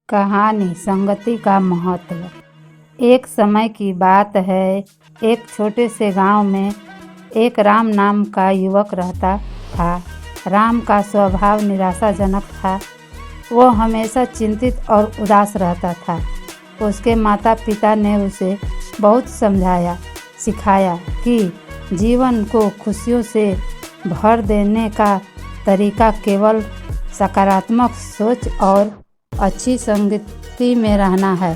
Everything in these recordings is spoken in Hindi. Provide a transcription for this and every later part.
कहानी संगति का महत्व। एक समय की बात है, एक छोटे से गांव में एक राम नाम का युवक रहता था। राम का स्वभाव निराशाजनक था। वो हमेशा चिंतित और उदास रहता था। उसके माता पिता ने उसे बहुत समझाया, सिखाया कि जीवन को खुशियों से भर देने का तरीका केवल सकारात्मक सोच और अच्छी संगति में रहना है।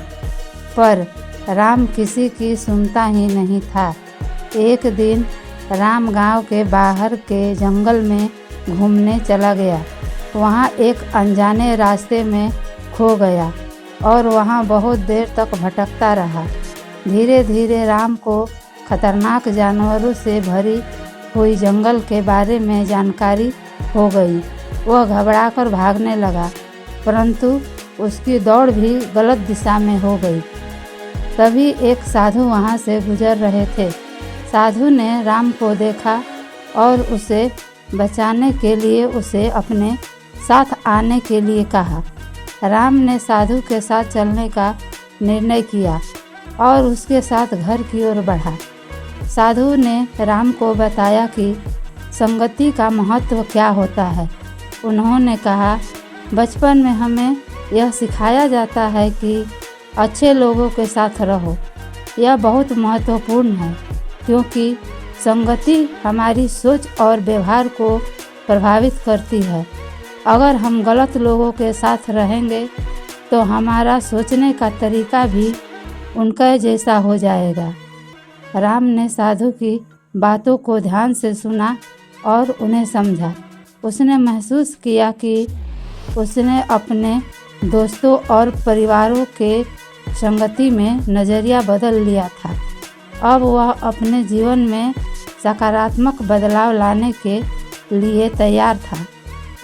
पर राम किसी की सुनता ही नहीं था। एक दिन राम गांव के बाहर के जंगल में घूमने चला गया। वहां एक अनजाने रास्ते में खो गया और वहां बहुत देर तक भटकता रहा। धीरे धीरे राम को खतरनाक जानवरों से भरी हुई जंगल के बारे में जानकारी हो गई। वह घबराकर भागने लगा, परंतु उसकी दौड़ भी गलत दिशा में हो गई। तभी एक साधु वहां से गुजर रहे थे। साधु ने राम को देखा और उसे बचाने के लिए उसे अपने साथ आने के लिए कहा। राम ने साधु के साथ चलने का निर्णय किया और उसके साथ घर की ओर बढ़ा। साधु ने राम को बताया कि संगति का महत्व क्या होता है। उन्होंने कहा, बचपन में हमें यह सिखाया जाता है कि अच्छे लोगों के साथ रहो। यह बहुत महत्वपूर्ण है क्योंकि संगति हमारी सोच और व्यवहार को प्रभावित करती है। अगर हम गलत लोगों के साथ रहेंगे तो हमारा सोचने का तरीका भी उनका जैसा हो जाएगा। राम ने साधु की बातों को ध्यान से सुना और उन्हें समझा। उसने महसूस किया कि उसने अपने दोस्तों और परिवारों के संगति में नज़रिया बदल लिया था। अब वह अपने जीवन में सकारात्मक बदलाव लाने के लिए तैयार था।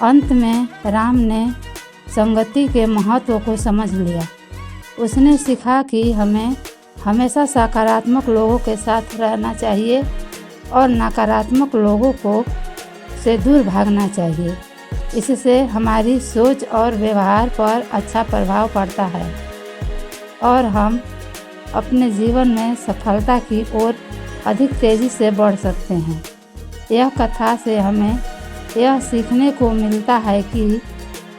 अंत में राम ने संगति के महत्व को समझ लिया। उसने सीखा कि हमें हमेशा सकारात्मक लोगों के साथ रहना चाहिए और नकारात्मक लोगों को से दूर भागना चाहिए। इससे हमारी सोच और व्यवहार पर अच्छा प्रभाव पड़ता है और हम अपने जीवन में सफलता की ओर अधिक तेज़ी से बढ़ सकते हैं। यह कथा से हमें यह सीखने को मिलता है कि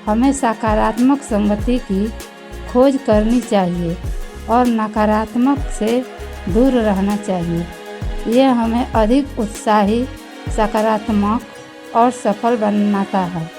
हमें सकारात्मक संगति की खोज करनी चाहिए और नकारात्मक से दूर रहना चाहिए। यह हमें अधिक उत्साही, सकारात्मक और सफल बनाता है।